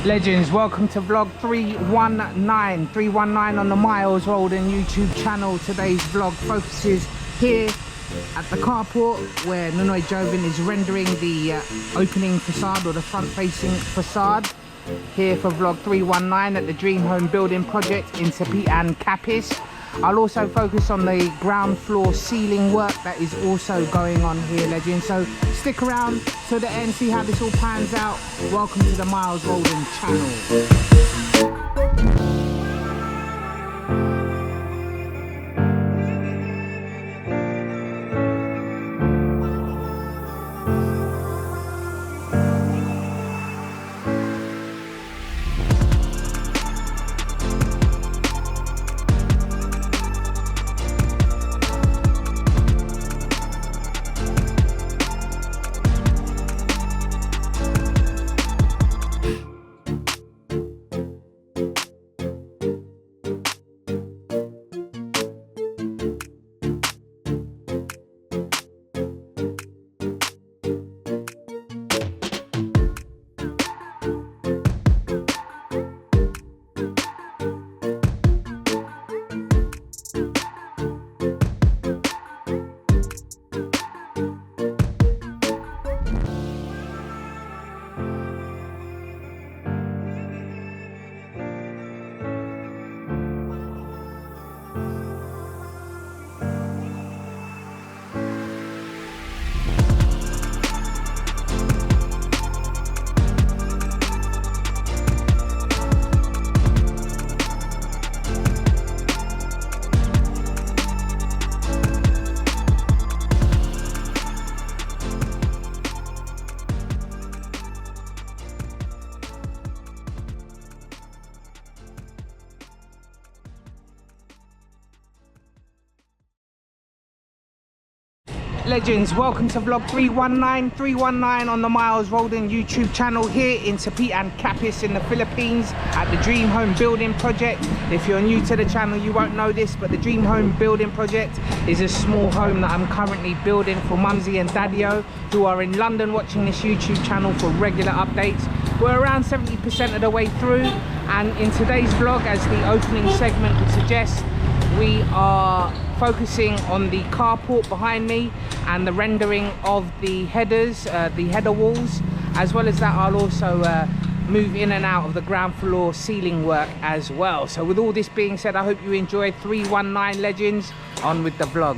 Legends, welcome to vlog 319 on the Miles Road and YouTube channel. Today's vlog focuses here at the carport where Nunoi Joven is rendering the opening facade or the front facing facade. Here for vlog 319 at the Dream Home building project in Sapian, Capiz. I'll also focus on the ground floor ceiling work that is also going on here, legends. So stick around to the end, see how this all pans out. Welcome to the Miles Rolling channel. Legends, welcome to vlog 319 on the Miles Rolling YouTube channel here in Sapian, Capiz in the Philippines at the Dream Home building project. If you're new to the channel you won't know this, but the Dream Home building project is a small home that I'm currently building for Mumsy and Daddio, who are in London watching this YouTube channel for regular updates. We're around 70% of the way through, and in today's vlog, as the opening segment would suggest, we are focusing on the carport behind me and the rendering of the headers, the header walls. As well as that, I'll also move in and out of the ground floor ceiling work as well. So with all this being said, I hope you enjoyed 319 Legends. On with the vlog.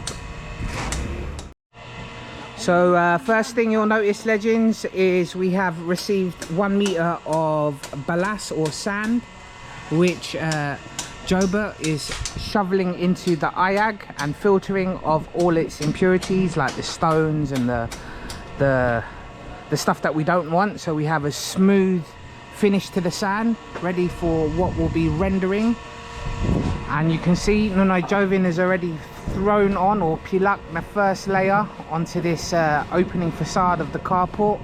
So first thing you'll notice, Legends, is we have received 1 meter of ballast or sand, which Joba is shoveling into the IAG and filtering of all its impurities, like the stones and the stuff that we don't want. So we have a smooth finish to the sand, ready for what will be rendering. And you can see Nunoi Joven has already thrown on or pilak the first layer onto this opening facade of the carport.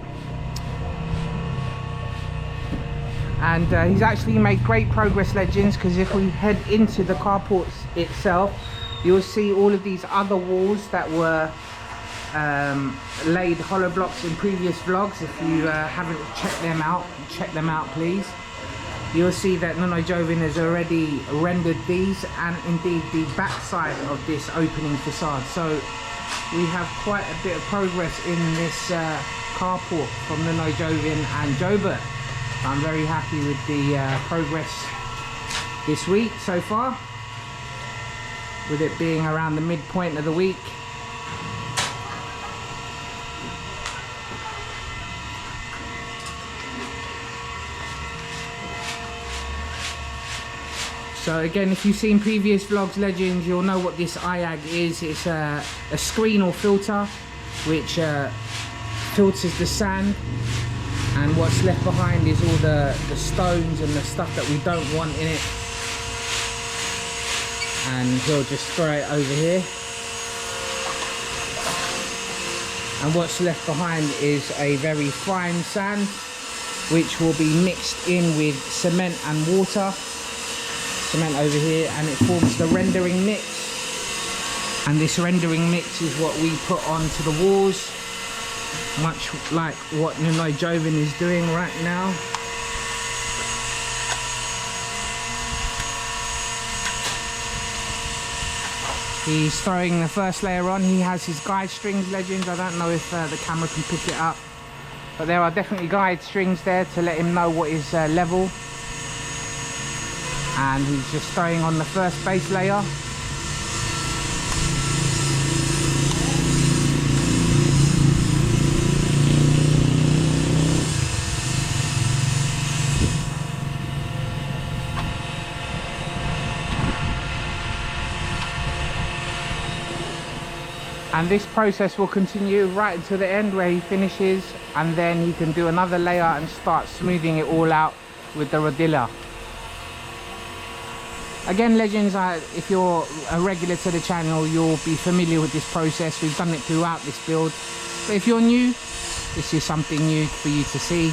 And he's actually made great progress, Legends, because if we head into the carport itself, you'll see all of these other walls that were laid hollow blocks in previous vlogs. If you haven't check them out please. You'll see that Nunoi Joven has already rendered these, and indeed the back side of this opening facade. So we have quite a bit of progress in this carport from Nunoi Joven and Joba. I'm very happy with the progress this week so far, with it being around the midpoint of the week. So again, if you've seen previous vlogs, Legends, you'll know what this IAG is. It's a screen or filter which filters the sand, and what's left behind is all the stones and the stuff that we don't want in it. And we'll just throw it over here. And what's left behind is a very fine sand, which will be mixed in with cement and water. Cement over here, and it forms the rendering mix. And this rendering mix is what we put onto the walls, much like what Nunoi Joven is doing right now. He's throwing the first layer on. He has his guide strings, legends. I don't know if the camera can pick it up, but there are definitely guide strings there to let him know what is level. And he's just throwing on the first base layer. And this process will continue right until the end where he finishes, and then he can do another layer and start smoothing it all out with the rodilla. Again, legends, if you're a regular to the channel, you'll be familiar with this process. We've done it throughout this build. But if you're new, this is something new for you to see.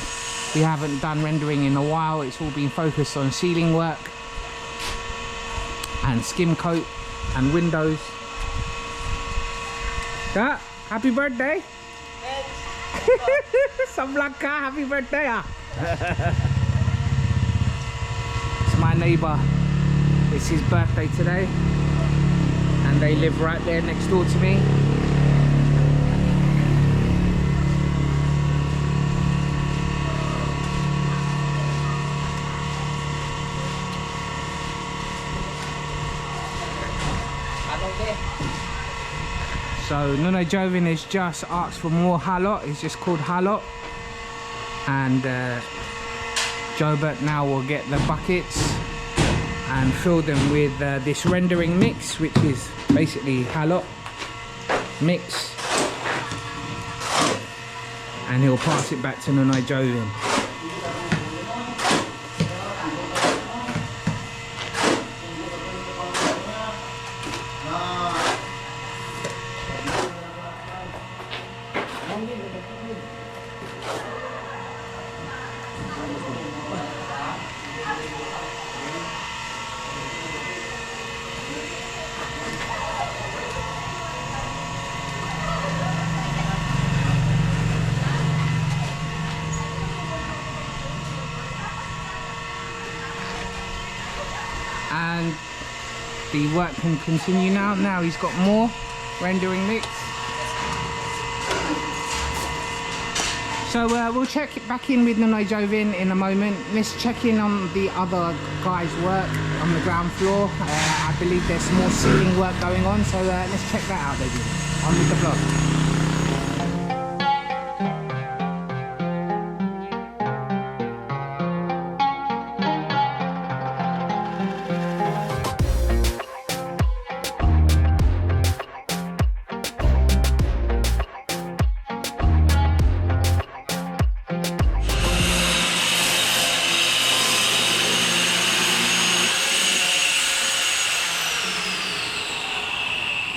We haven't done rendering in a while. It's all been focused on ceiling work and skim coat and windows. Yeah, happy birthday. Sablaka, happy birthday. It's my neighbor. It's his birthday today, and they live right there next door to me. So Nuno Jovin has just asked for more halot. It's just called halot, and Jobert now will get the buckets and fill them with this rendering mix, which is basically halot mix, and he'll pass it back to Nuno Jovin. And the work can continue now. Now he's got more rendering mix. So we'll check it back in with Nuno Jovin in a moment. Let's check in on the other guys' work on the ground floor. I believe there's more ceiling work going on, so let's check that out, baby. On with the vlog.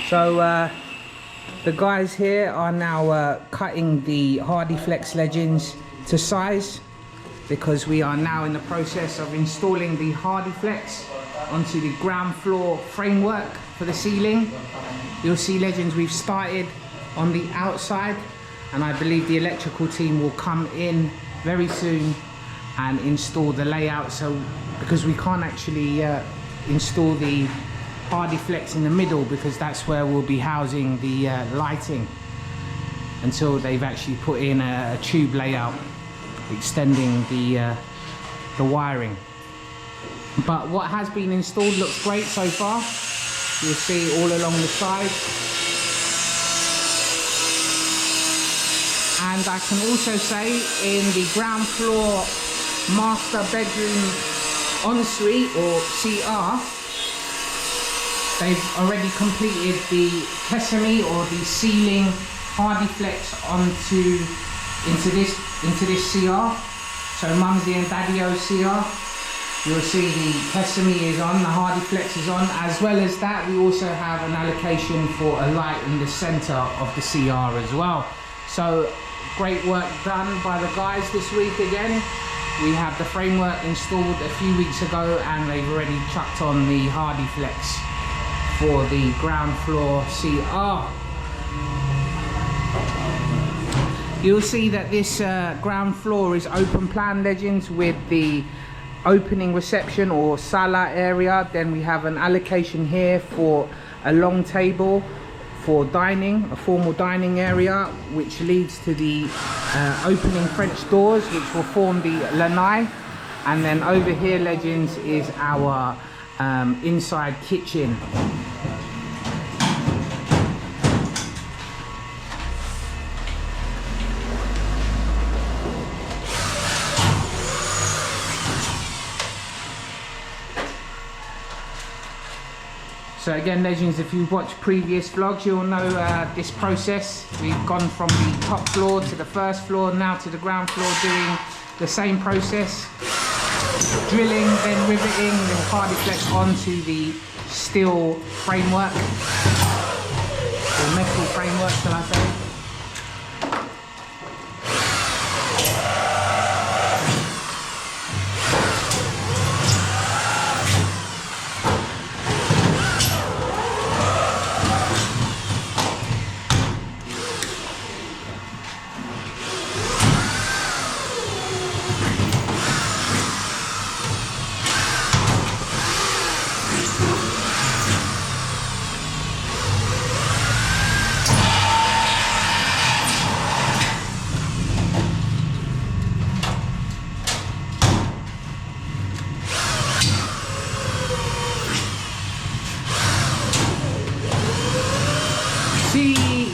So the guys here are now cutting the hardiflex legends to size, because we are now in the process of installing the hardiflex onto the ground floor framework for the ceiling. You'll see, legends, we've started on the outside, and I believe the electrical team will come in very soon and install the layout. So because we can't actually install the hardiflex in the middle, because that's where we'll be housing the lighting, until they've actually put in a tube layout extending the wiring. But what has been installed looks great so far. You'll see all along the side. And I can also say, in the ground floor master bedroom ensuite, or CR, they've already completed the Kesame, or the ceiling hardiflex into this CR. So Mumsy and Daddio CR. You'll see the Kesame is on, the hardiflex is on. As well as that, we also have an allocation for a light in the center of the CR as well. So great work done by the guys this week again. We have the framework installed a few weeks ago, and they've already chucked on the hardiflex for the ground floor CR. You'll see that this ground floor is open plan, legends, with the opening reception or sala area. Then we have an allocation here for a long table for dining, a formal dining area, which leads to the opening French doors, which will form the lanai. And then over here, legends, is our inside kitchen. So again, legends, if you've watched previous vlogs, you'll know this process. We've gone from the top floor to the first floor, now to the ground floor, doing the same process. Drilling, then riveting, then hardiflex onto the steel framework, or metal framework, shall I say.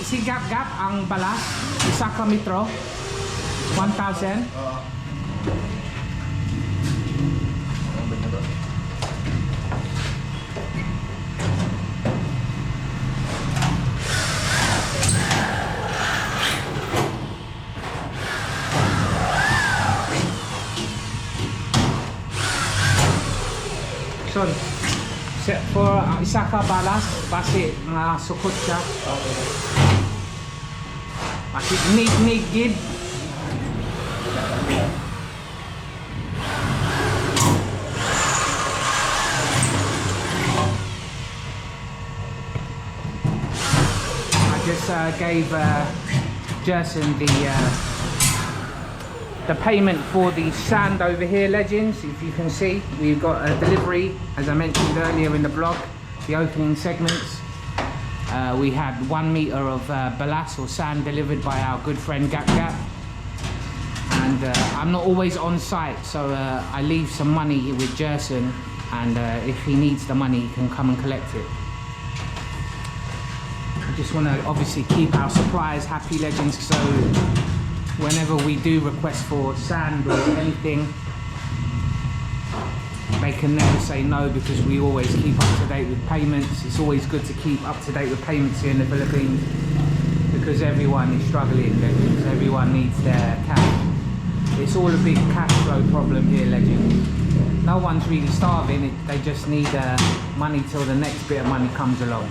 Si gap ang balas, isa ka metro, 1,000. So, for isa ka balas, base mga sukot siya. Masih nig gid. I just gave Jerson the payment for the sand over here, legends. If you can see, we've got a delivery, as I mentioned earlier in the vlog, the opening segments. We had 1 meter of balas or sand delivered by our good friend Gap, and I'm not always on site, so I leave some money with Jerson, and if he needs the money, he can come and collect it. I just want to obviously keep our suppliers happy, legends, so whenever we do request for sand or anything, they can never say no, because we always keep up to date with payments. It's always good to keep up to date with payments here in the Philippines, because everyone is struggling, legends. Everyone needs their cash. It's all a big cash flow problem here, legends. No one's really starving, they just need money till the next bit of money comes along.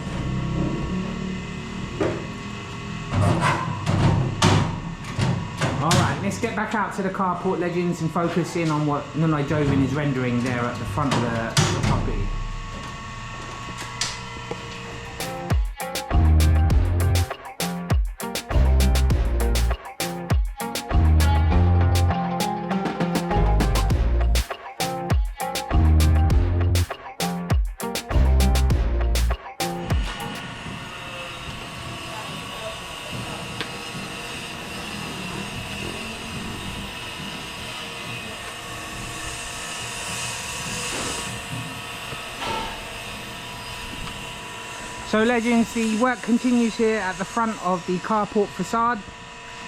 Alright, let's get back out to the carport, legends, and focus in on what Nunai Jovin is rendering there at the front of the property. So legends, the work continues here at the front of the carport facade,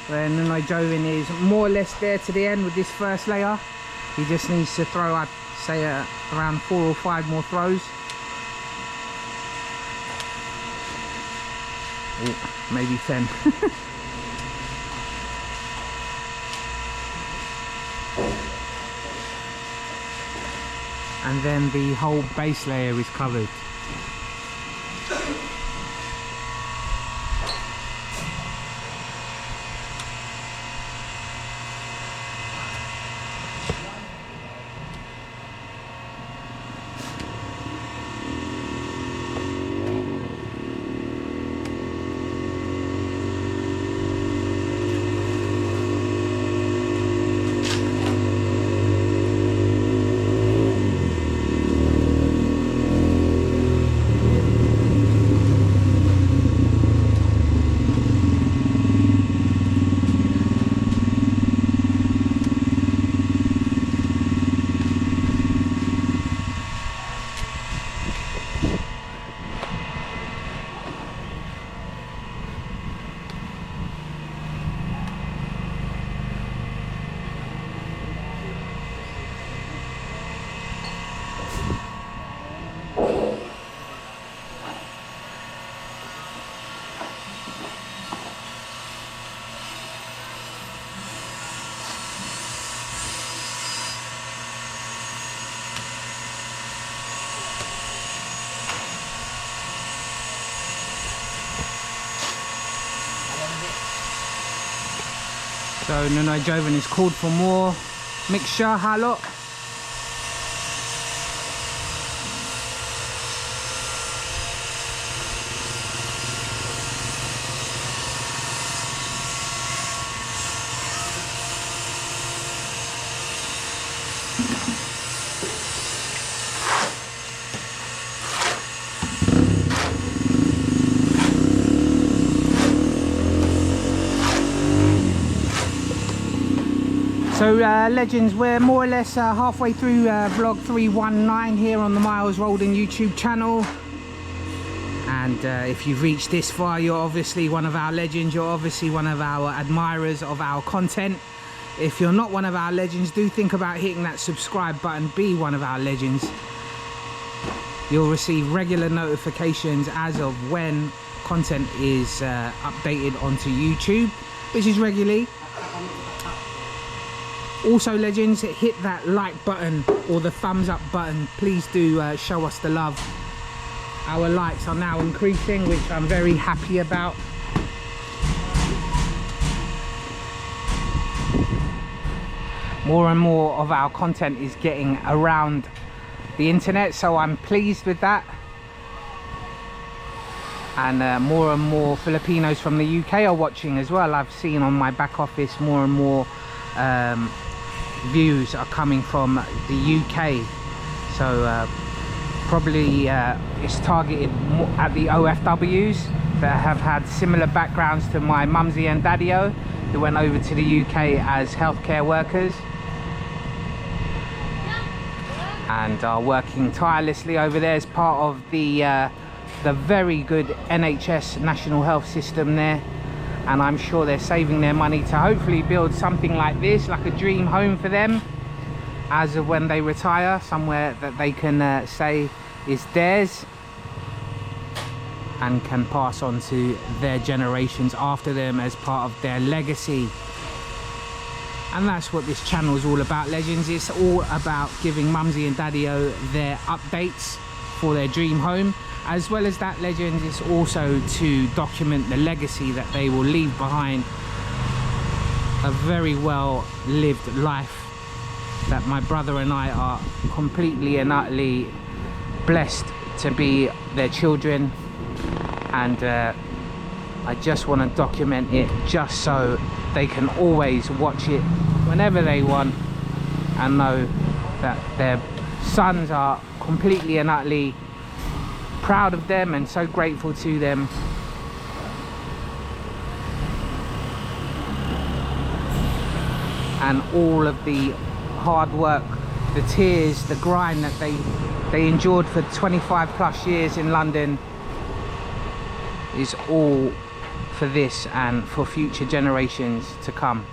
where Nunai Jovin is more or less there to the end with this first layer. He just needs to throw, I'd say, around 4 or 5 more throws. Ooh, maybe 10. And then the whole base layer is covered. So Nuno Joven is called for more mixture, halot. So legends, we're more or less halfway through vlog 319 here on the Miles Rolden YouTube channel, and if you've reached this far, you're obviously one of our legends, you're obviously one of our admirers of our content. If you're not one of our legends, do think about hitting that subscribe button, be one of our legends. You'll receive regular notifications as of when content is updated onto YouTube, which is regularly. Also legends, hit that like button or the thumbs up button. Please do show us the love. Our likes are now increasing, which I'm very happy about. More and more of our content is getting around the internet, so I'm pleased with that. And more and more Filipinos from the UK are watching as well. I've seen on my back office more and more views are coming from the UK, so probably it's targeted at the OFWs that have had similar backgrounds to my Mumsy and Daddio, who went over to the UK as healthcare workers and are working tirelessly over there as part of the very good NHS national health system there. And I'm sure they're saving their money to hopefully build something like this, like a dream home for them, as of when they retire, somewhere that they can say is theirs and can pass on to their generations after them as part of their legacy. And that's what this channel is all about, legends. It's all about giving Mumsy and Daddio their updates for their dream home. As well as that, legends, it's also to document the legacy that they will leave behind. A very well lived life that my brother and I are completely and utterly blessed to be their children. And I just want to document it just so they can always watch it whenever they want and know that their sons are completely and utterly proud of them and so grateful to them. And all of the hard work, the tears, the grind that they endured for 25 plus years in London is all for this and for future generations to come.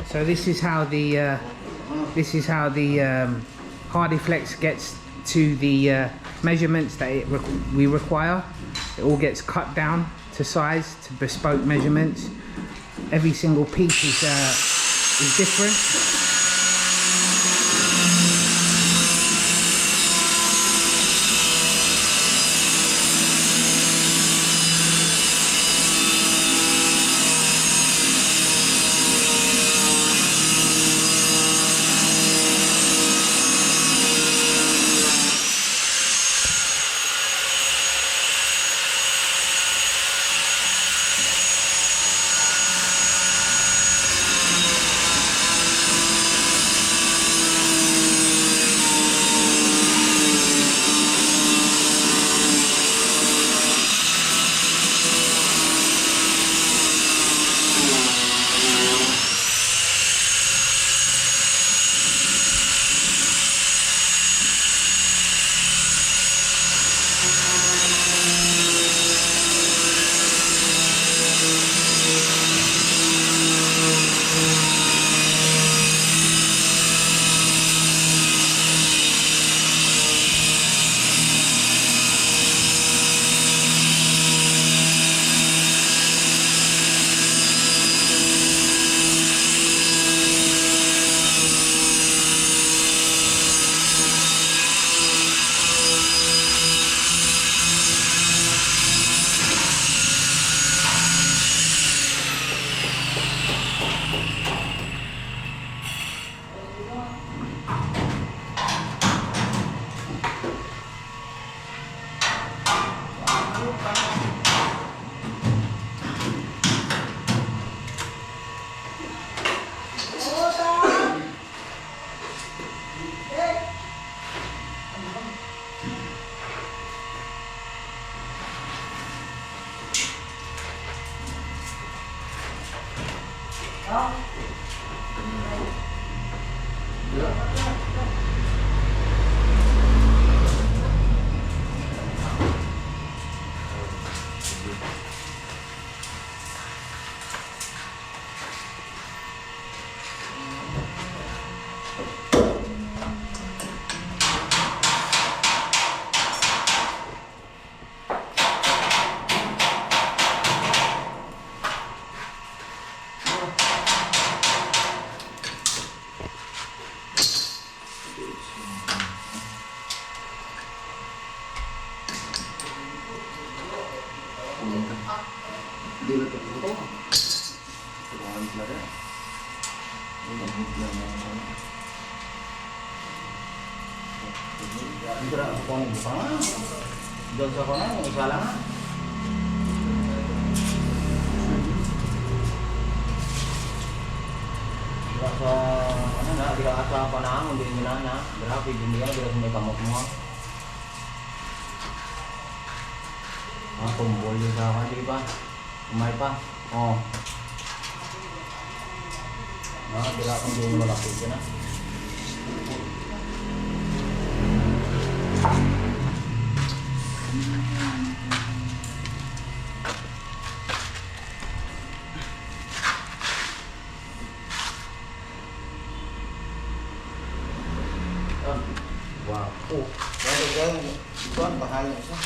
So this is how the hardiflex gets to the measurements that we require. It all gets cut down to size, to bespoke measurements. Every single piece is different. Doon sa kona, yung isa lang. Sa ano na, di ka asa pa na, hindi nila na. Grabe, hindi ka na may kamot mo. Tumbol yung sa akin, di ba? Umay pa. Oo. Di ka kung doon malapit ka na. Wow. Oh, kaya ito ang bahaya isa.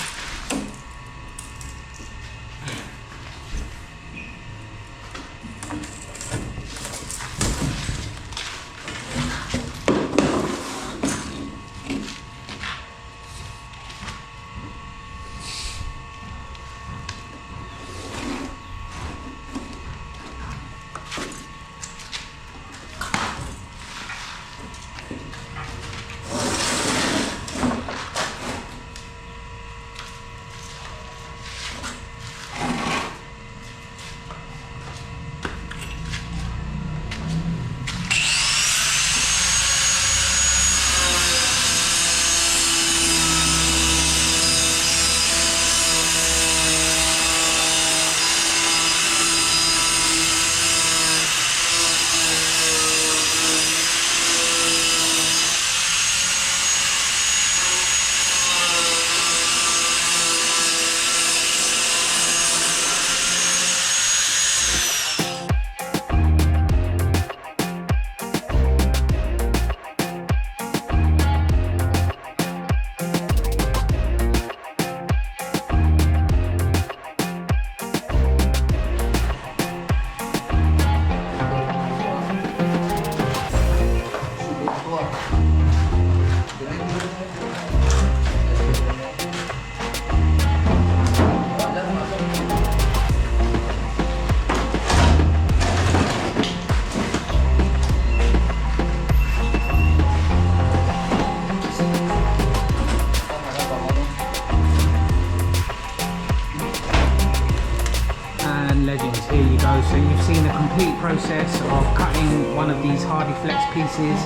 Legends, here you go. So you've seen the complete process of cutting one of these hardiflex pieces,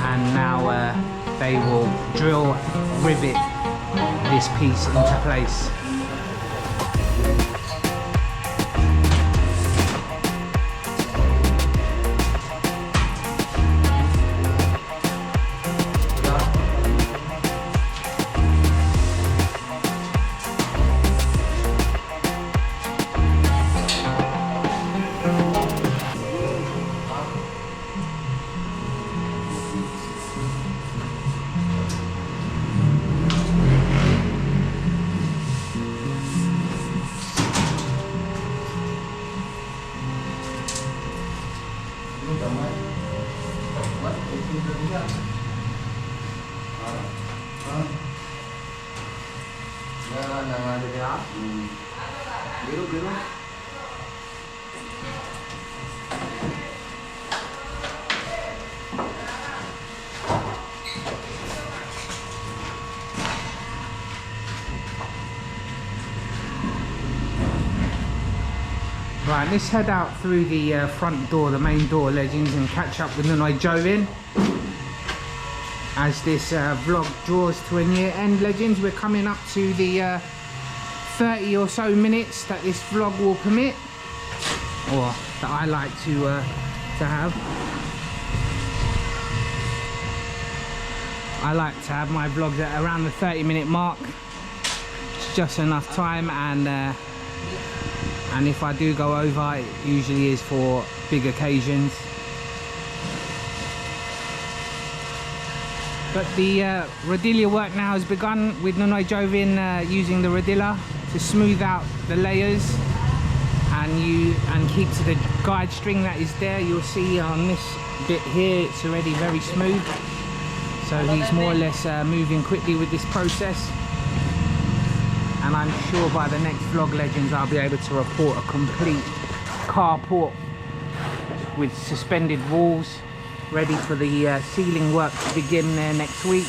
and now they will drill, rivet this piece into place. Biru-biru. Right, let's head out through the front door, the main door, legends, and catch up with Nunoi Jovin. As this vlog draws to a near end, legends, we're coming up to the 30 or so minutes that this vlog will permit, or that I like to have. I like to have my vlogs at around the 30-minute mark. It's just enough time, and if I do go over, it usually is for big occasions. But the Rodilla work now has begun, with Nunoi Jovin using the Rodilla to smooth out the layers and keep to the guide string that is there. You'll see on this bit here, it's already very smooth. So he's more or less moving quickly with this process. And I'm sure by the next vlog, legends, I'll be able to report a complete carport with suspended walls, ready for the ceiling work to begin there next week.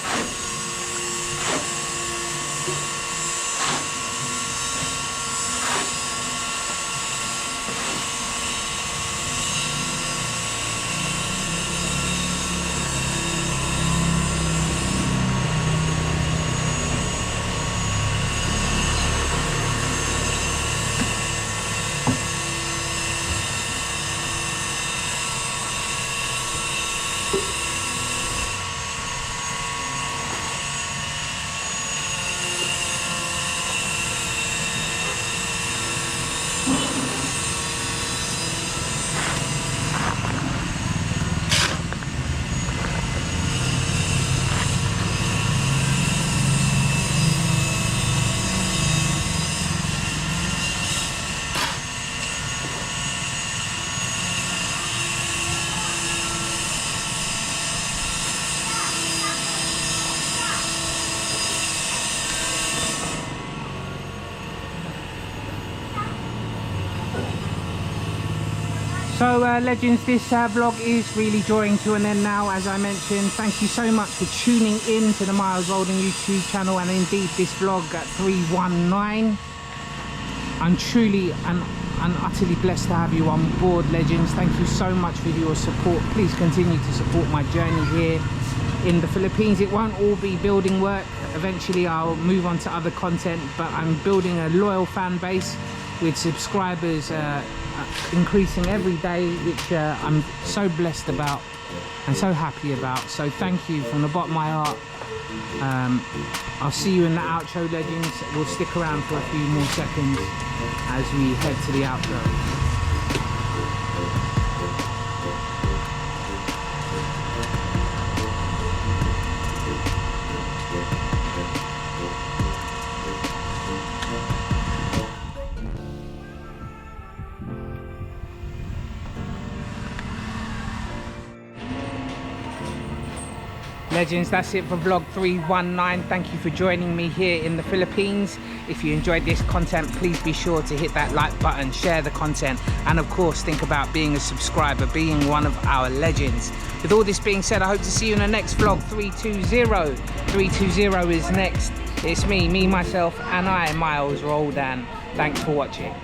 So legends, this vlog is really drawing to an end now. As I mentioned, thank you so much for tuning in to the Miles Rolden YouTube channel, and indeed this vlog at 319. I'm truly and utterly blessed to have you on board, legends. Thank you so much for your support. Please continue to support my journey here in the Philippines. It won't all be building work. Eventually I'll move on to other content, but I'm building a loyal fan base with subscribers increasing every day, which I'm so blessed about and so happy about. So thank you from the bottom of my heart. I'll see you in the outro, legends. We'll stick around for a few more seconds as we head to the outro. Legends, that's it for vlog 319. Thank you for joining me here in the Philippines. If you enjoyed this content, please be sure to hit that like button, share the content, and of course think about being a subscriber, being one of our legends. With all this being said, I hope to see you in the next vlog 320. 320 is next. It's me, myself, and I, Miles Roldan. Thanks for watching.